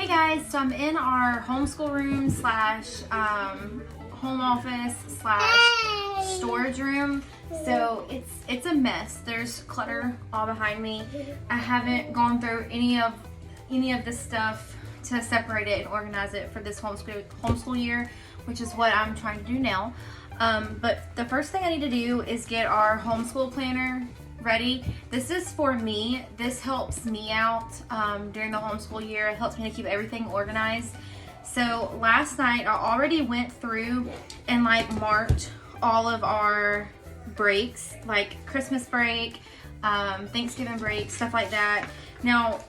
Hey guys, so I'm in our homeschool room slash home office slash storage room. So it's a mess. There's clutter all behind me. I haven't gone through any of the stuff to separate it and organize it for this homeschool year, which is what I'm trying to do now. But the first thing I need to do is get our homeschool planner ready. This is for me. This helps me out during the homeschool year. It helps me to keep everything organized. So last night I already went through and marked all of our breaks, like Christmas break, Thanksgiving break, stuff like that. Now,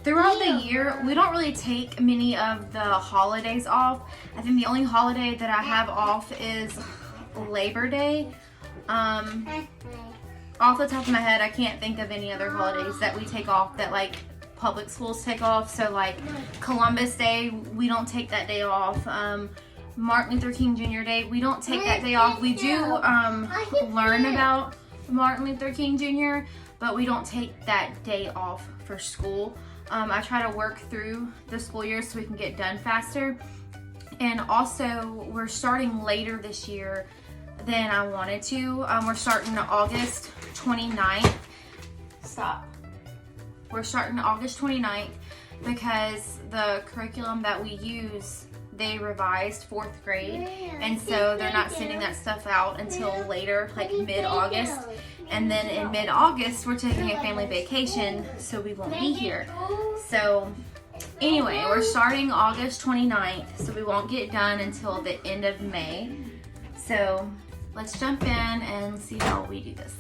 throughout the year, we don't really take many of the holidays off. I think the only holiday that I have off is Labor Day. Off the top of my head, I can't think of any other holidays that we take off that public schools take off. So Columbus Day, we don't take that day off. Martin Luther King Jr. Day, we don't take that day off. We do learn about Martin Luther King Jr., but we don't take that day off for school. I try to work through the school year so we can get done faster. And also, we're starting later this year than I wanted to. We're starting August 29th. Stop. We're starting August 29th because the curriculum that we use, they revised 4th grade, and so they're not sending that stuff out until later, mid-August. And then in mid-August, we're taking a family vacation, so we won't be here. So anyway, we're starting August 29th, so we won't get done until the end of May. So let's jump in and see how we do this.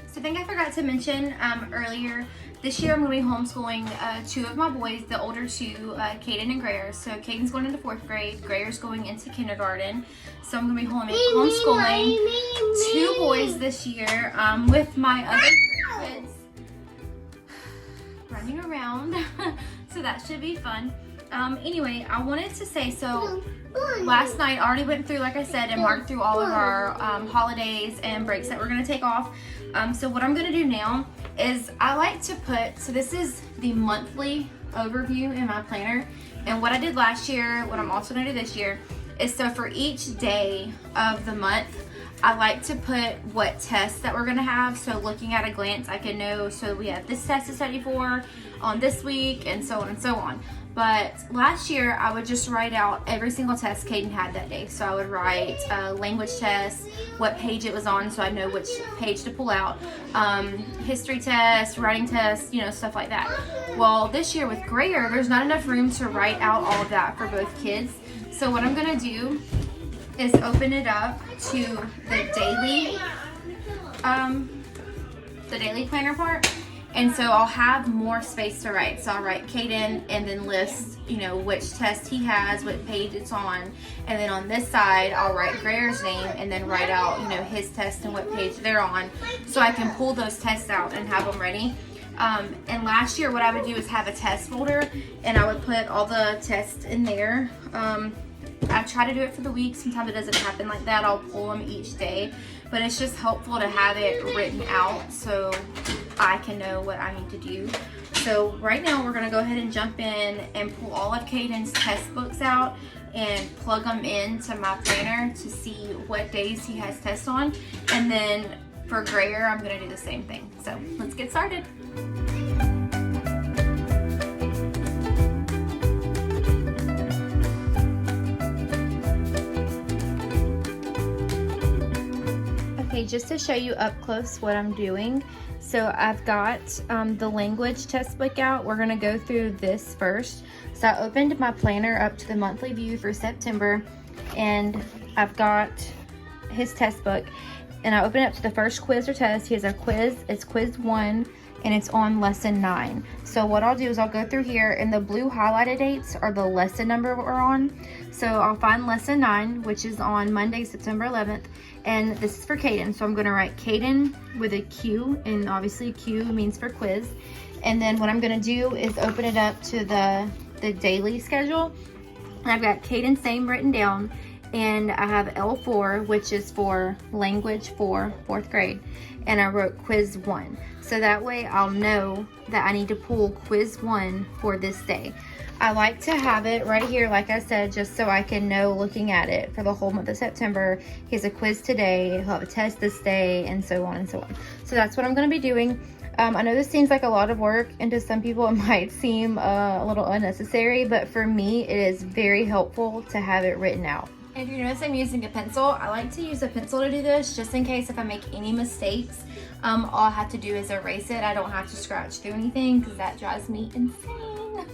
So I think I forgot to mention earlier, this year I'm going to be homeschooling two of my boys, the older two, Caden and Greer. So Caden's going into 4th grade, Greer's going into kindergarten. So I'm going to be homeschooling two boys this year with my other kids running around. So that should be fun. Anyway, I wanted to say, so last night I already went through, like I said, and marked through all of our holidays and breaks that we're going to take off. So what I'm going to do now is I like to put, so this is the monthly overview in my planner. And what I did last year, what I'm also going to do this year, is so for each day of the month, I like to put what tests that we're going to have. So looking at a glance, I can know, so we have this test to study for on this week, and so on and so on. But last year, I would just write out every single test Caden had that day. So I would write a language test, what page it was on, so I know which page to pull out, history test, writing test, stuff like that. Well, this year with Greer, there's not enough room to write out all of that for both kids. So what I'm gonna do is open it up to the daily planner part. And so I'll have more space to write. So I'll write Caden and then list, which test he has, what page it's on. And then on this side, I'll write Greer's name and then write out, his test and what page they're on. So I can pull those tests out and have them ready. And last year, what I would do is have a test folder and I would put all the tests in there. I try to do it for the week. Sometimes it doesn't happen like that. I'll pull them each day. But it's just helpful to have it written out so I can know what I need to do. So right now we're going to go ahead and jump in and pull all of Caden's test books out and plug them into my planner to see what days he has tests on. And then for Greer, I'm going to do the same thing. So let's get started. Okay, just to show you up close what I'm doing. So I've got the language test book out. We're gonna go through this first. So I opened my planner up to the monthly view for September, and I've got his test book. And I open up to the first quiz or test. He has a quiz, it's quiz 1, and it's on lesson 9. So what I'll do is I'll go through here, and the blue highlighted dates are the lesson number we're on. So I'll find lesson 9, which is on Monday, September 11th. And this is for Caden. So I'm gonna write Caden with a Q, and obviously Q means for quiz. And then what I'm gonna do is open it up to the daily schedule. And I've got Caden's name written down. and I have L4, which is for language for 4th grade, and I wrote quiz 1. So that way I'll know that I need to pull quiz 1 for this day. I like to have it right here, like I said, just so I can know looking at it for the whole month of September. He has a quiz today, he'll have a test this day, and so on and so on. So that's what I'm going to be doing. I know this seems like a lot of work, and to some people it might seem a little unnecessary, but for me it is very helpful to have it written out. If you notice I'm using a pencil, I like to use a pencil to do this just in case if I make any mistakes. All I have to do is erase it. I don't have to scratch through anything because that drives me insane.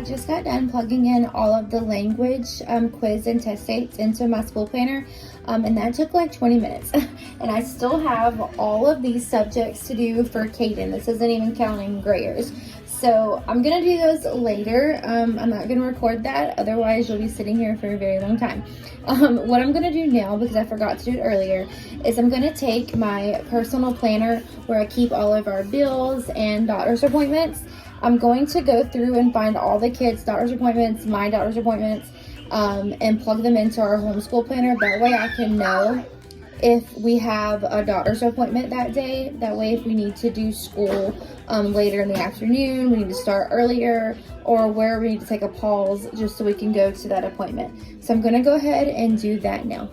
Just got done plugging in all of the language quiz and test dates into my school planner, and that took like 20 minutes. And I still have all of these subjects to do for Caden. This isn't even counting grayers. So I'm gonna do those later. I'm not gonna record that, otherwise you'll be sitting here for a very long time. What I'm gonna do now, because I forgot to do it earlier, is I'm gonna take my personal planner where I keep all of our bills and doctor's appointments. I'm going to go through and find all the kids' doctor's appointments, my doctor's appointments, and plug them into our homeschool planner. That way I can know if we have a doctor's appointment that day. That way if we need to do school later in the afternoon, we need to start earlier, or where we need to take a pause just so we can go to that appointment. So I'm going to go ahead and do that now.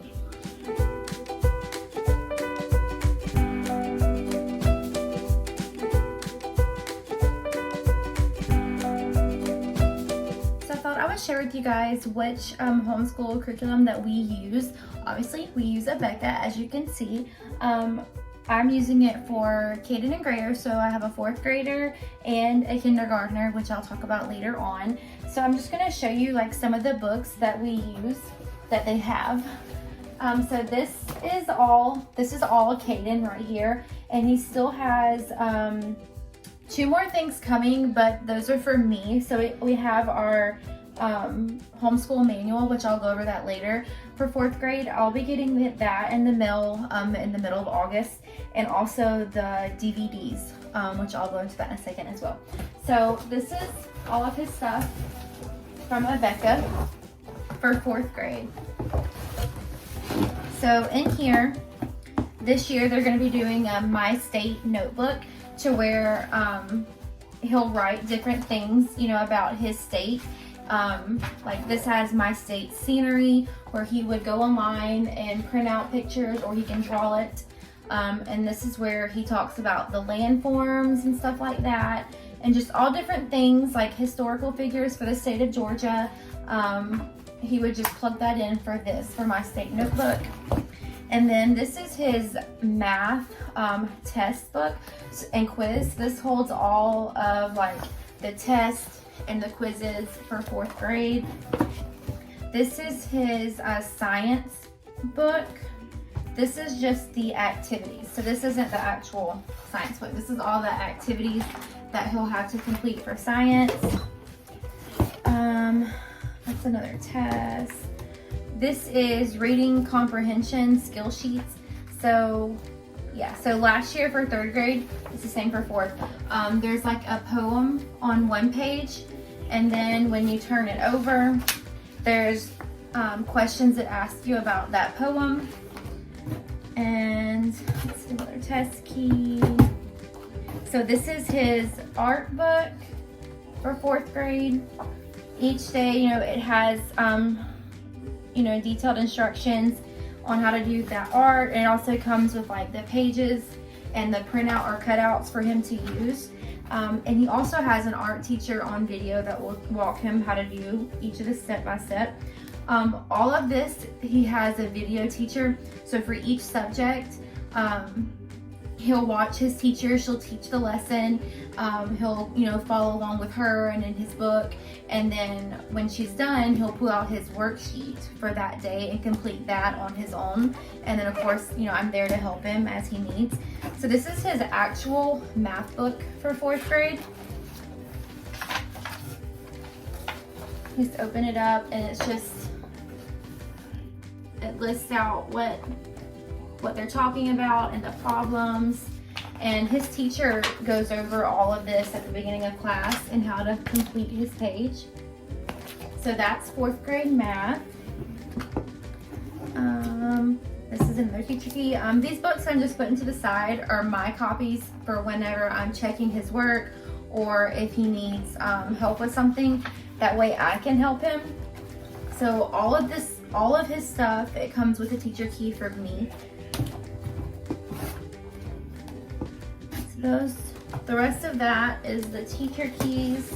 Share with you guys which homeschool curriculum that we use. Obviously we use Abeka, as you can see. I'm using it for Caden and Grayer, so I have a 4th grader and a kindergartner, which I'll talk about later on. So I'm just going to show you like some of the books that we use that they have. So this is all Caden right here, and he still has 2 more things coming, but those are for me. So we have our homeschool manual, which I'll go over that later. For 4th grade, I'll be getting that in the mail in the middle of August, and also the DVDs, which I'll go into that in a second as well. So this is all of his stuff from Abeka for 4th grade. So in here, this year they're going to be doing a My State notebook, to where he'll write different things, you know, about his state. Like this has My State scenery, where he would go online and print out pictures, or he can draw it. And this is where he talks about the landforms and stuff like that, and just all different things like historical figures for the state of Georgia. He would just plug that in for My State notebook. And then this is his math test book and quiz. This holds all of like the tests and the quizzes for 4th grade. This is his science book. This is just the activities. So this isn't the actual science book. This is all the activities that he'll have to complete for science. That's another test. This is reading comprehension skill sheets. So yeah, so last year for 3rd grade, it's the same for 4th. There's like a poem on one page, and then when you turn it over, there's questions that ask you about that poem. And let's do another test key. So this is his art book for 4th grade. Each day, you know, it has you know, detailed instructions on how to do that art. And it also comes with like the pages and the printout or cutouts for him to use. And he also has an art teacher on video that will walk him how to do each of the step by step. All of this, he has a video teacher. So for each subject, he'll watch his teacher, she'll teach the lesson. He'll, you know, follow along with her and in his book. And then when she's done, he'll pull out his worksheet for that day and complete that on his own. And then of course, you know, I'm there to help him as he needs. So this is his actual math book for 4th grade. Just open it up, and it's just It lists out what they're talking about and the problems. And his teacher goes over all of this at the beginning of class and how to complete his page. So that's 4th grade math. This is another teacher key. These books I'm just putting to the side are my copies for whenever I'm checking his work or if he needs help with something. That way I can help him. So all of his stuff, it comes with a teacher key for me. So the rest of that is the teacher keys.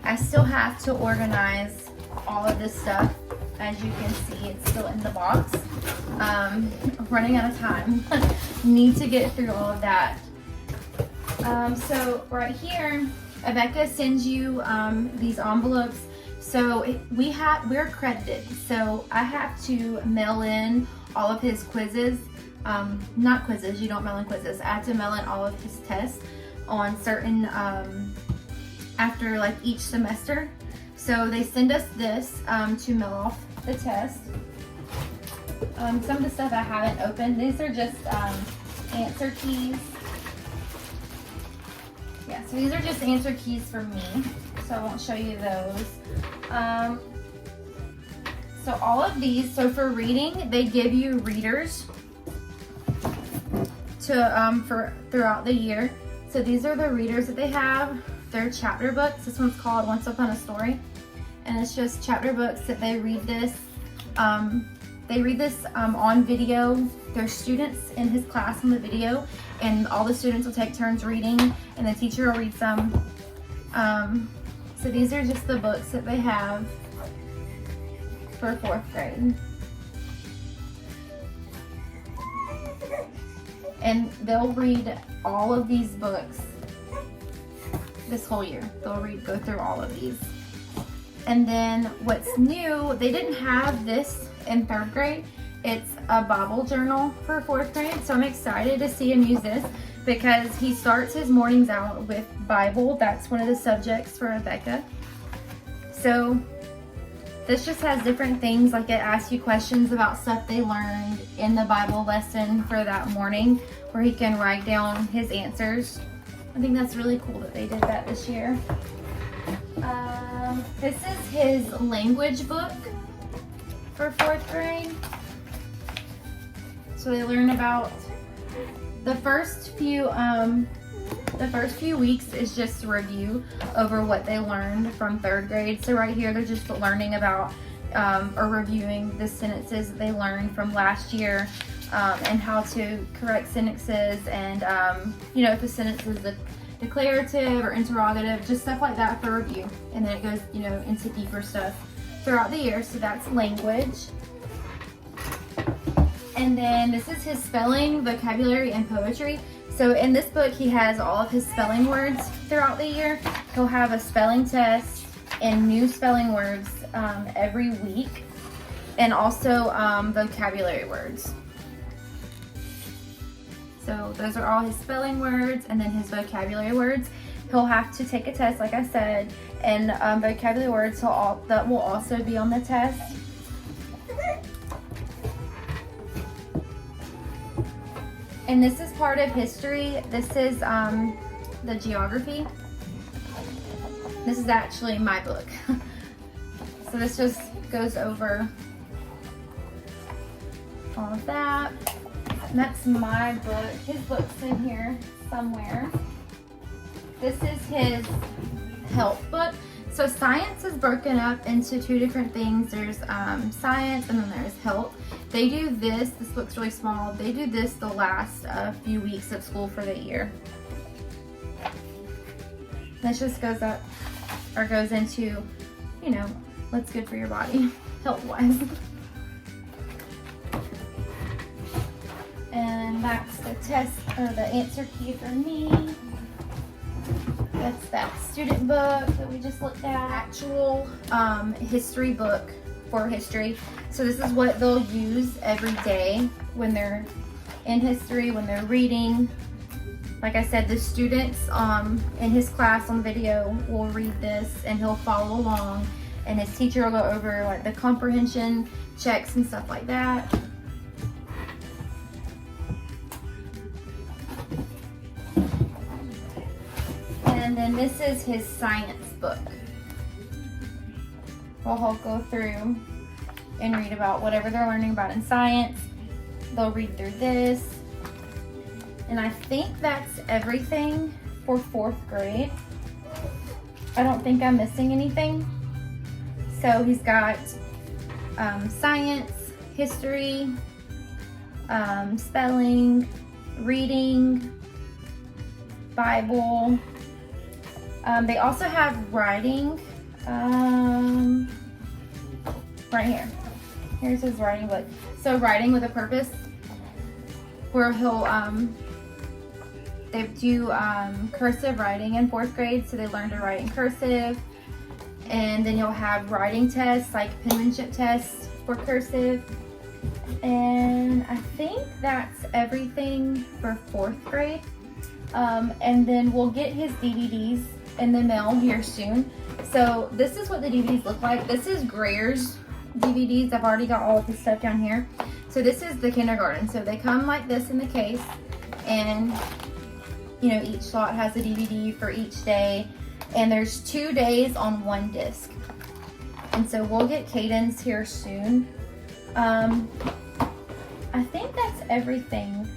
I still have to organize all of this stuff. As you can see, it's still in the box. Running out of time. Need to get through all of that. So right here, Abeka sends you these envelopes. So we're accredited. So I have to mail in all of his quizzes. Not quizzes, you don't mail in quizzes. I have to mail in all of his tests on certain, after like each semester. So they send us this to mail off the test. Some of the stuff I haven't opened. These are just answer keys. Yeah, so these are just answer keys for me. So I won't show you those. So all of these, so for reading, they give you readers to for throughout the year. So these are the readers that they have. They're chapter books. This one's called Once Upon a Story. And it's just chapter books that they read this. They read this on video. There's students in his class on the video, and all the students will take turns reading, and the teacher will read some. So these are just the books that they have for 4th grade. And they'll read all of these books this whole year. They'll go through all of these. And then what's new, they didn't have this in 3rd grade. It's a Bible journal for 4th grade. So I'm excited to see him use this because he starts his mornings out with Bible. That's one of the subjects for Abeka. So this just has different things, like it asks you questions about stuff they learned in the Bible lesson for that morning where he can write down his answers. I think that's really cool that they did that this year. This is his language book for 4th grade. So they learn about the first few weeks is just a review over what they learned from 3rd grade. So right here they're just learning about or reviewing the sentences that they learned from last year and how to correct sentences and if the sentence is a declarative or interrogative, just stuff like that for review. And then it goes into deeper stuff throughout the year. So that's language. And then this is his spelling, vocabulary, and poetry. So in this book, he has all of his spelling words throughout the year. He'll have a spelling test and new spelling words every week, and also vocabulary words. So those are all his spelling words, and then his vocabulary words. He'll have to take a test, like I said, and vocabulary words that will also be on the test. And this is part of history. This is the geography. This is actually my book. So this just goes over all of that. And that's my book. His book's in here somewhere. This is his health book. So science is broken up into 2 different things. There's science and then there's health. They do this book's really small. They do this the last few weeks of school for the year. This just goes up or goes into, what's good for your body, health-wise. And that's the test or the answer key for me. That's that student book that we just looked at. Actual history book for history. So this is what they'll use every day when they're in history, when they're reading like I said, the students in his class on video will read this and he'll follow along, and his teacher will go over like the comprehension checks and stuff like that. And then this is his science book. Well, he'll go through and read about whatever they're learning about in science. They'll read through this. And I think that's everything for 4th grade. I don't think I'm missing anything. So he's got science, history, spelling, reading, Bible. They also have writing right here. Here's his writing book. So writing with a purpose, where he'll they do cursive writing in 4th grade, so they learn to write in cursive. And then you'll have writing tests, like penmanship tests for cursive. And I think that's everything for 4th grade. And then we'll get his DVDs in the mail here soon. So this is what the DVDs look like. This is Grayer's DVDs. I've already got all of his stuff down here. So this is the kindergarten. So they come like this in the case, and you know, each slot has a DVD for each day, and there's 2 days on 1 disc. And so we'll get Caden's here soon. I think that's everything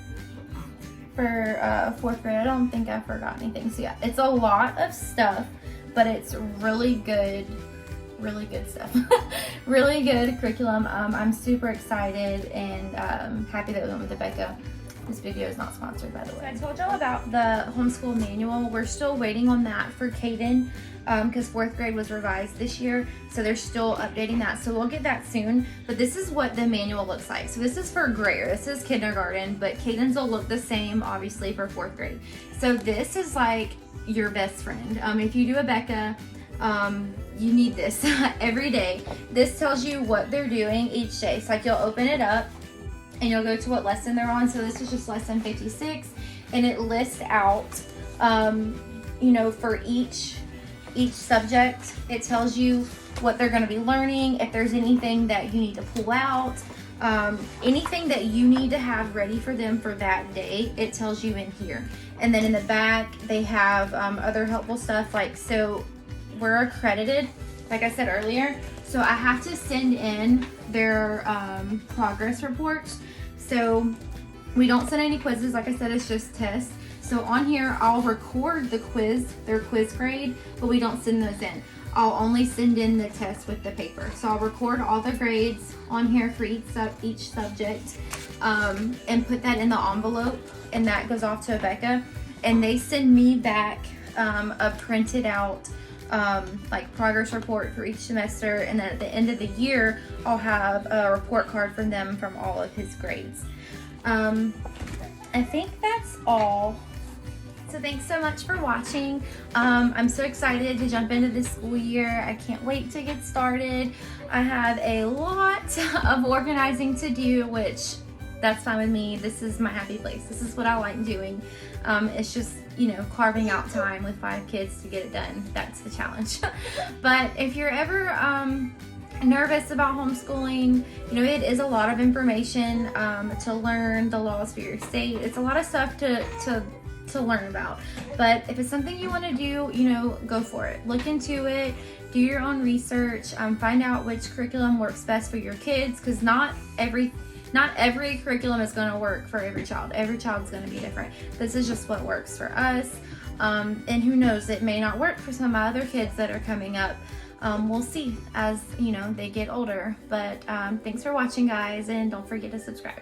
for 4th grade. I don't think I forgot anything. So yeah, it's a lot of stuff, but it's really good stuff. Really good curriculum. I'm super excited and happy that we went with Becca. This video is not sponsored, by the way. So I told y'all about the homeschool manual. We're still waiting on that for Caden because 4th grade was revised this year, so they're still updating that. So we'll get that soon. But this is what the manual looks like. So this is for Grayer. This is kindergarten, but Caden's will look the same, obviously, for 4th grade. So this is like your best friend. If you do a Becca, you need this every day. This tells you what they're doing each day. So like you'll open it up and you'll go to what lesson they're on. So this is just lesson 56, and it lists out, you know, for each subject. It tells you what they're going to be learning, if there's anything that you need to pull out, anything that you need to have ready for them for that day, it tells you in here. And then in the back, they have other helpful stuff, like, so we're accredited, like I said earlier, so I have to send in their progress reports. So we don't send any quizzes, like I said, it's just tests. So on here, I'll record the quiz, their quiz grade, but we don't send those in. I'll only send in the test with the paper. So I'll record all the grades on here for each subject and put that in the envelope, and that goes off to Becca. And they send me back a printed out like progress report for each semester, and then at the end of the year I'll have a report card from them from all of his grades. I think that's all. So thanks so much for watching. I'm so excited to jump into this school year. I can't wait to get started. I have a lot of organizing to do, which that's fine with me. This is my happy place. This is what I like doing. It's just, you know, carving out time with 5 kids to get it done. That's the challenge. But if you're ever nervous about homeschooling, you know, it is a lot of information to learn the laws for your state. It's a lot of stuff to learn about. But if it's something you want to do, you know, go for it. Look into it. Do your own research. Find out which curriculum works best for your kids, because not every curriculum is going to work for every child. Every child's going to be different. This is just what works for us. And who knows, it may not work for some other kids that are coming up. We'll see as, you know, they get older. But thanks for watching, guys, and don't forget to subscribe.